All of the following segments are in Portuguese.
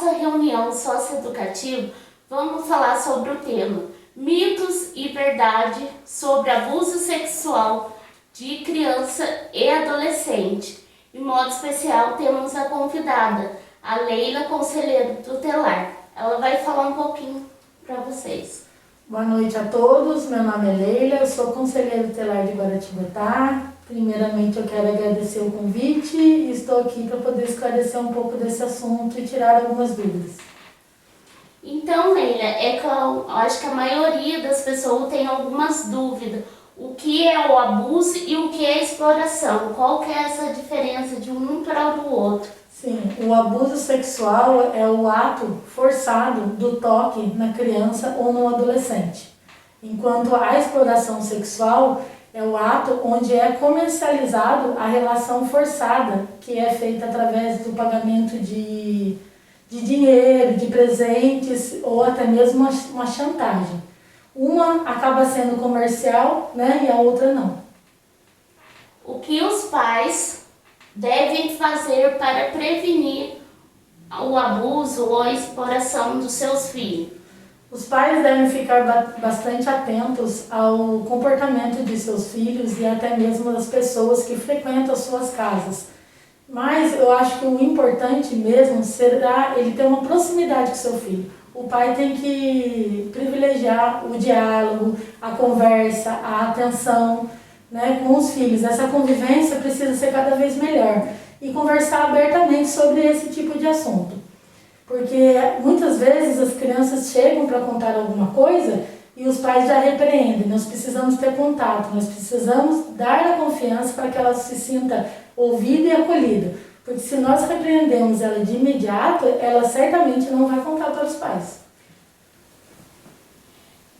nossa reunião socioeducativa, vamos falar sobre o tema mitos e verdade sobre abuso sexual de criança e adolescente. Em modo especial, temos a convidada, a Leila, conselheira tutelar. Ela vai falar um pouquinho para vocês. Boa noite a todos, meu nome é Leila, eu sou conselheira tutelar de Guaratinguetá. Primeiramente eu quero agradecer o convite e estou aqui para poder esclarecer um pouco desse assunto e tirar algumas dúvidas. Então, Leila, eu acho que a maioria das pessoas tem algumas dúvidas. O que é o abuso e o que é a exploração? Qual que é essa diferença de um para o outro? Sim, o abuso sexual é o ato forçado do toque na criança ou no adolescente, enquanto a exploração sexual é o ato onde é comercializado a relação forçada, que é feita através do pagamento de dinheiro, de presentes ou até mesmo uma chantagem. Uma acaba sendo comercial, né, e a outra não. O que os pais devem fazer para prevenir o abuso ou a exploração dos seus filhos? Os pais devem ficar bastante atentos ao comportamento de seus filhos e até mesmo das pessoas que frequentam as suas casas. Mas eu acho que o importante mesmo será ele ter uma proximidade com seu filho. O pai tem que privilegiar o diálogo, a conversa, a atenção, né, com os filhos. Essa convivência precisa ser cada vez melhor e conversar abertamente sobre esse tipo de assunto. Porque muitas vezes as crianças chegam para contar alguma coisa e os pais já repreendem. Nós precisamos ter contato, nós precisamos dar a confiança para que ela se sinta ouvida e acolhida. Porque se nós repreendemos ela de imediato, ela certamente não vai contar para os pais.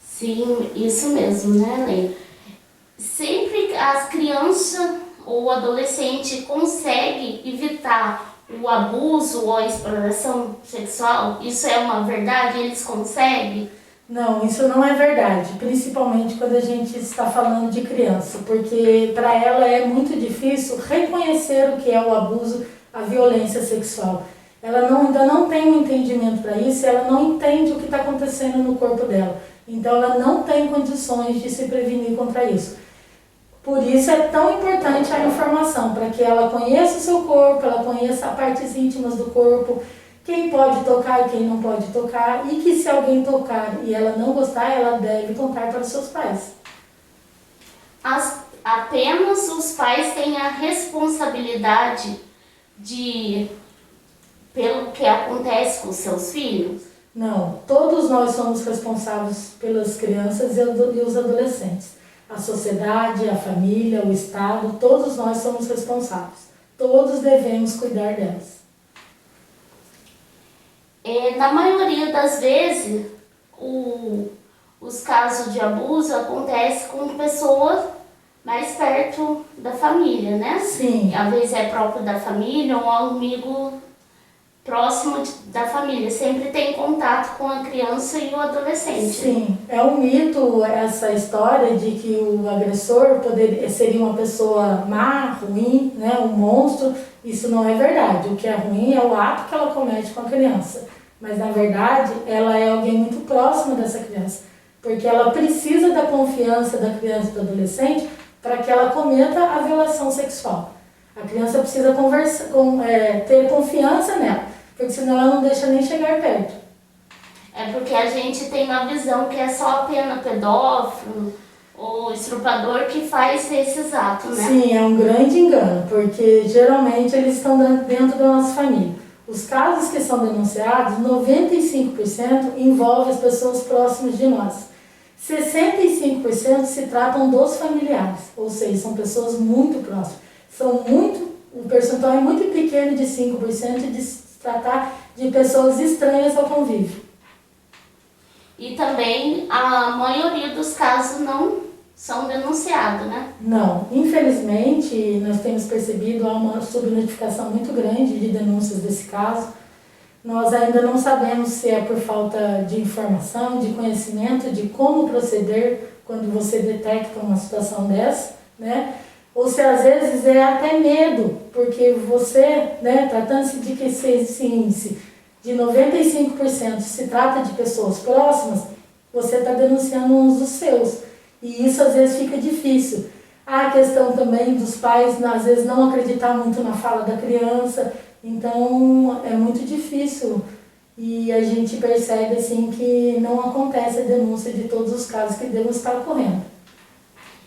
Sim, isso mesmo, né, Leila? Sempre as crianças ou adolescente conseguem evitar o abuso ou a exploração sexual? Isso é uma verdade? Eles conseguem? Não, isso não é verdade, principalmente quando a gente está falando de criança, porque para ela é muito difícil reconhecer o que é o abuso, a violência sexual. Ela ainda não tem um entendimento para isso, ela não entende o que está acontecendo no corpo dela, então ela não tem condições de se prevenir contra isso. Por isso é tão importante a informação, para que ela conheça o seu corpo, ela conheça as partes íntimas do corpo, quem pode tocar e quem não pode tocar, e que se alguém tocar e ela não gostar, ela deve contar para os seus pais. Apenas os pais têm a responsabilidade pelo que acontece com seus filhos? Não, todos nós somos responsáveis pelas crianças e os adolescentes. A sociedade, a família, o Estado, todos nós somos responsáveis. Todos devemos cuidar delas. Na maioria das vezes, os casos de abuso acontecem com pessoas mais perto da família, né? Sim. Às vezes é próprio da família ou um amigo próximo da família. Sempre tem contato com a criança e o adolescente. Sim, é um mito essa história de que o agressor seria uma pessoa má, ruim, né, um monstro. Isso não é verdade. O que é ruim é o ato que ela comete com a criança. Mas, na verdade, ela é alguém muito próximo dessa criança, porque ela precisa da confiança da criança e do adolescente para que ela cometa a violação sexual. A criança precisa ter confiança nela, porque senão ela não deixa nem chegar perto. É porque a gente tem uma visão que é só apenas pedófilo ou estuprador que faz esses atos, né? Sim, é um grande engano, porque geralmente eles estão dentro da nossa família. Os casos que são denunciados, 95% envolvem as pessoas próximas de nós. 65% se tratam dos familiares, ou seja, são pessoas muito próximas. O percentual é muito pequeno de 5% de se tratar de pessoas estranhas ao convívio. E também a maioria dos casos não são denunciados, né? Não, infelizmente nós temos percebido uma subnotificação muito grande de denúncias desse caso. Nós ainda não sabemos se é por falta de informação, de conhecimento, de como proceder quando você detecta uma situação dessa, né? Ou se às vezes é até medo, porque você, né, tratando-se de que esse índice de 95% se trata de pessoas próximas, você está denunciando uns dos seus. E isso às vezes fica difícil. Há a questão também dos pais, às vezes, não acreditar muito na fala da criança, então é muito difícil. E a gente percebe assim que não acontece a denúncia de todos os casos que devem estar ocorrendo.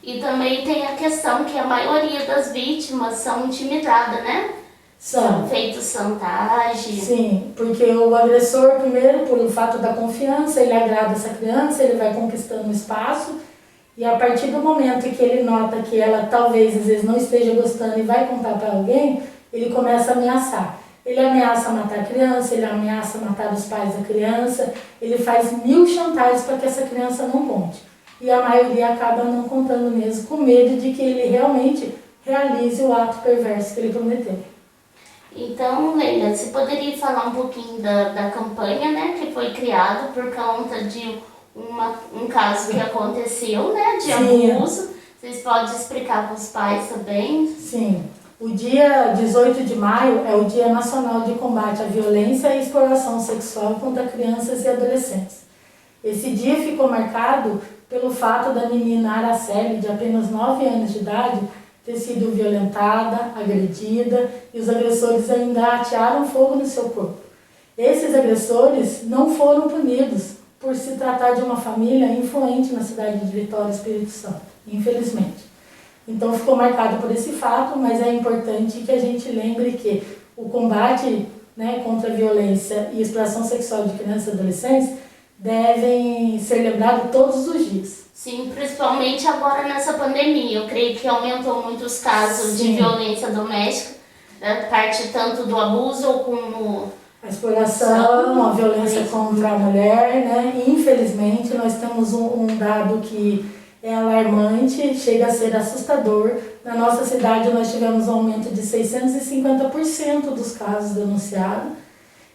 E também tem a questão que a maioria das vítimas são intimidadas, né? São feitos chantagem. Sim, porque o agressor, primeiro, pelo fato da confiança, ele agrada essa criança, ele vai conquistando o espaço, e a partir do momento que ele nota que ela talvez, às vezes, não esteja gostando e vai contar para alguém, ele começa a ameaçar. Ele ameaça matar a criança, ele ameaça matar os pais da criança, ele faz 1000 chantagens para que essa criança não conte. E a maioria acaba não contando mesmo, com medo de que ele realmente realize o ato perverso que ele prometeu. Então, Leila, você poderia falar um pouquinho da campanha, né, que foi criada por conta de um caso que aconteceu, né, de abuso. Vocês podem explicar para os pais também? Sim. O dia 18 de maio é o Dia Nacional de Combate à Violência e Exploração Sexual contra Crianças e Adolescentes. Esse dia ficou marcado pelo fato da menina Araceli, de apenas 9 anos de idade, ter sido violentada, agredida, e os agressores ainda atearam fogo no seu corpo. Esses agressores não foram punidos por se tratar de uma família influente na cidade de Vitória, Espírito Santo, infelizmente. Então ficou marcado por esse fato, mas é importante que a gente lembre que o combate, né, contra a violência e exploração sexual de crianças e adolescentes devem ser lembrados todos os dias. Sim, principalmente agora nessa pandemia. Eu creio que aumentou muito os casos de violência doméstica, da parte tanto do abuso ou como a exploração, a violência contra a mulher, né? Infelizmente, nós temos um dado que é alarmante, chega a ser assustador. Na nossa cidade, nós tivemos um aumento de 650% dos casos denunciados.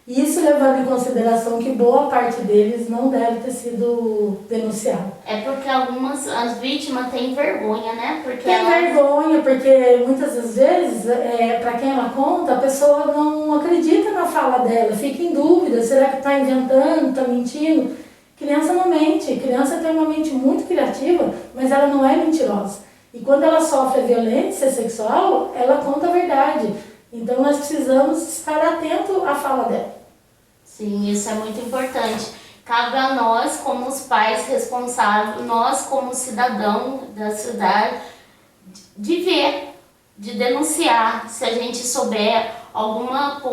Isso levando em consideração que boa parte deles não deve ter sido denunciado. É porque as vítimas têm vergonha, né? Vergonha, porque muitas das vezes, para quem ela conta, a pessoa não acredita na fala dela, fica em dúvida, será que está inventando, está mentindo? Criança não mente, criança tem uma mente muito criativa, mas ela não é mentirosa. E quando ela sofre a violência sexual, ela conta a verdade. Então nós precisamos estar atentos à fala dela. Sim, isso é muito importante. Cabe a nós, como os pais responsáveis, nós como cidadão da cidade, de ver, de denunciar, se a gente souber algumas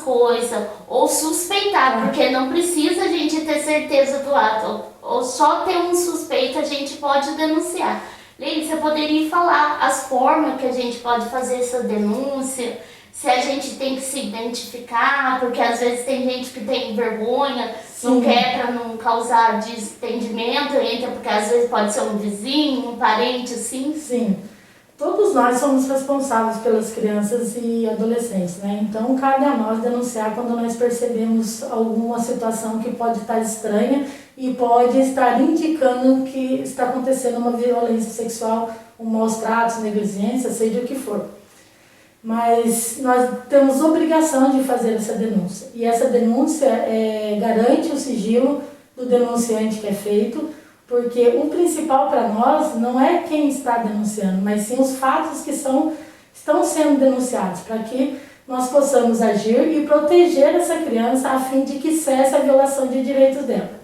coisas, ou suspeitar, porque não precisa a gente ter certeza do ato, ou só ter um suspeito a gente pode denunciar. Leila, você poderia falar as formas que a gente pode fazer essa denúncia, se a gente tem que se identificar, porque às vezes tem gente que tem vergonha, não quer para não causar desentendimento, entra porque às vezes pode ser um vizinho, um parente, assim. Sim. Todos nós somos responsáveis pelas crianças e adolescentes, né? Então, cabe a nós denunciar quando nós percebemos alguma situação que pode estar estranha e pode estar indicando que está acontecendo uma violência sexual, um maus tratos, negligência, seja o que for. Mas nós temos obrigação de fazer essa denúncia. E essa denúncia garante o sigilo do denunciante que é feito, porque o principal para nós não é quem está denunciando, mas sim os fatos que estão sendo denunciados, para que nós possamos agir e proteger essa criança a fim de que cesse a violação de direitos dela.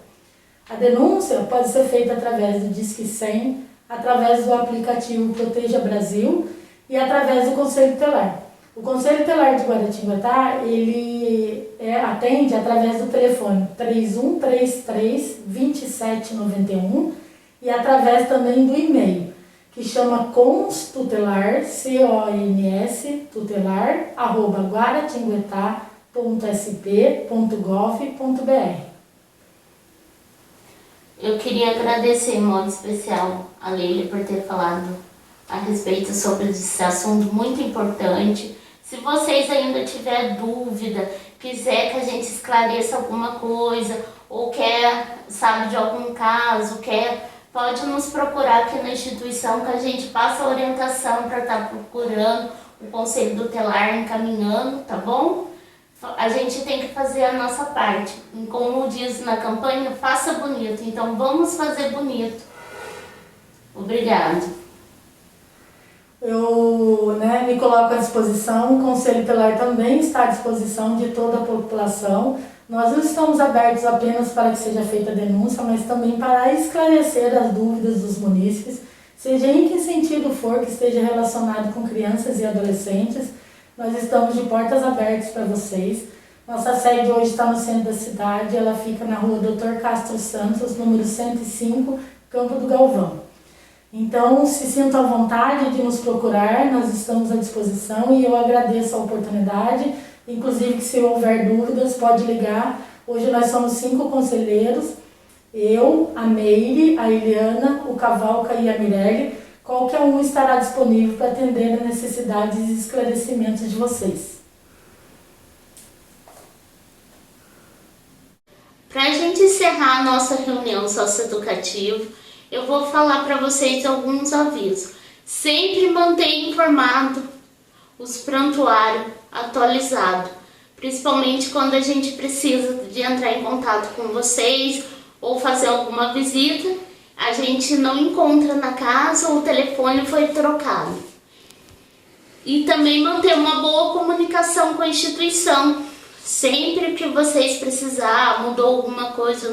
A denúncia pode ser feita através do Disque 100, através do aplicativo Proteja Brasil e através do Conselho Tutelar. O Conselho Tutelar de Guaratinguetá, ele atende através do telefone 3133-2791 e através também do e-mail, que chama constutelar, C-O-N-S, tutelar, @guaratinguetá.sp.gov.br. Eu queria agradecer em modo especial a Leila por ter falado a respeito sobre esse assunto muito importante. Se vocês ainda tiverem dúvida, quiser que a gente esclareça alguma coisa, ou sabe de algum caso, pode nos procurar aqui na instituição que a gente passa a orientação para estar procurando o Conselho Tutelar, encaminhando, tá bom? a gente tem que fazer a nossa parte. Como diz na campanha, faça bonito. Então vamos fazer bonito. Obrigado. Eu me coloco à disposição, o Conselho Tutelar também está à disposição de toda a população. Nós não estamos abertos apenas para que seja feita a denúncia, mas também para esclarecer as dúvidas dos munícipes, seja em que sentido for que esteja relacionado com crianças e adolescentes. Nós estamos de portas abertas para vocês. Nossa sede hoje está no centro da cidade, ela fica na rua Dr. Castro Santos, número 105, Campo do Galvão. Então, se sintam à vontade de nos procurar, nós estamos à disposição e eu agradeço a oportunidade. Inclusive, que se houver dúvidas, pode ligar. Hoje nós somos 5 conselheiros, eu, a Meire, a Eliana, o Cavalca e a Mirelle. Qualquer um estará disponível para atender as necessidades e esclarecimentos de vocês. Para a gente encerrar a nossa reunião socioeducativa, eu vou falar para vocês alguns avisos. Sempre mantenha informado os prontuários atualizados, principalmente quando a gente precisa de entrar em contato com vocês ou fazer alguma visita, a gente não encontra na casa ou o telefone foi trocado. E também manter uma boa comunicação com a instituição. Sempre que vocês precisar, mudou alguma coisa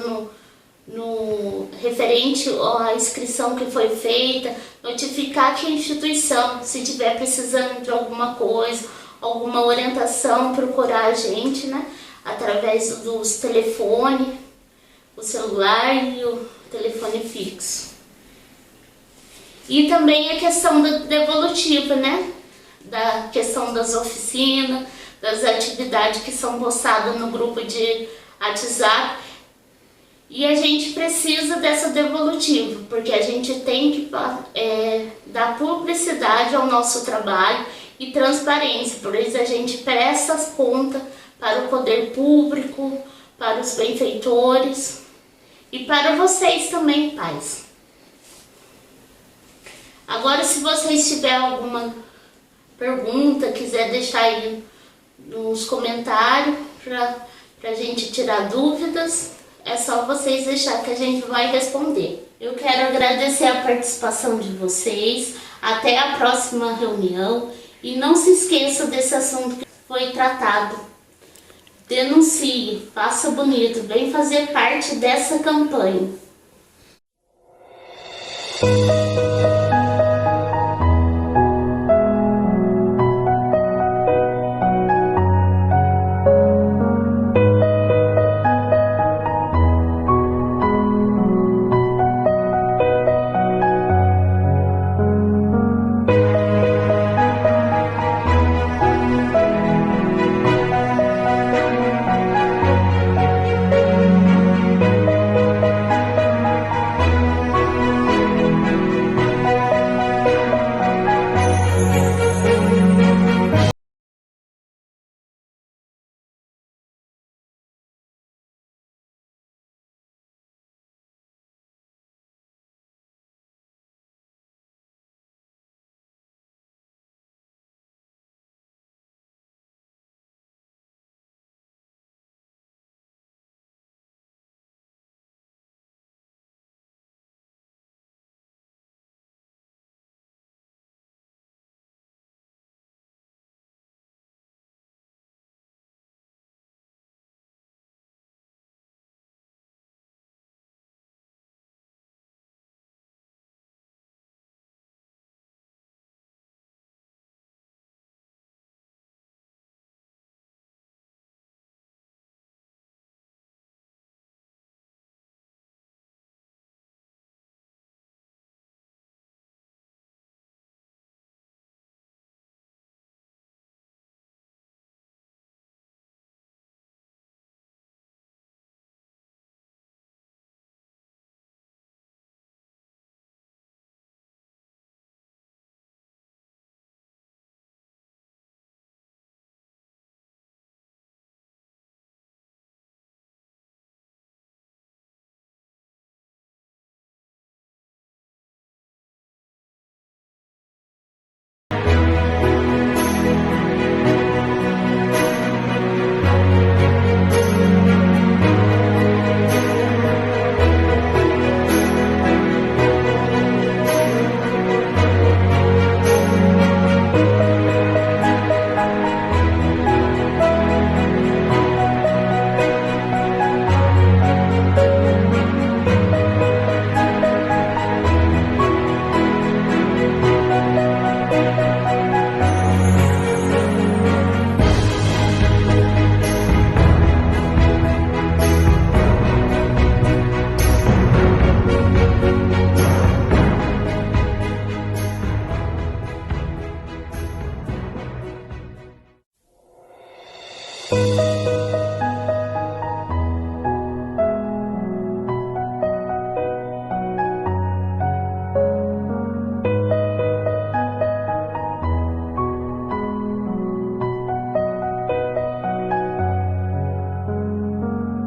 no referente à inscrição que foi feita, notificar que a instituição, se tiver precisando de alguma coisa, alguma orientação, procurar a gente, através dos telefones, o celular e o telefone fixo. E também a questão da devolutiva, da questão das oficinas, das atividades que são postadas no grupo de WhatsApp. E a gente precisa dessa devolutiva, porque a gente tem que dar publicidade ao nosso trabalho e transparência. Por isso a gente presta as contas para o poder público, para os benfeitores e para vocês também, pais. Agora, se vocês tiverem alguma pergunta, quiser deixar aí nos comentários para a gente tirar dúvidas, é só vocês deixar que a gente vai responder. Eu quero agradecer a participação de vocês. Até a próxima reunião. E não se esqueça desse assunto que foi tratado. Denuncie, faça bonito, vem fazer parte dessa campanha.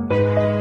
Música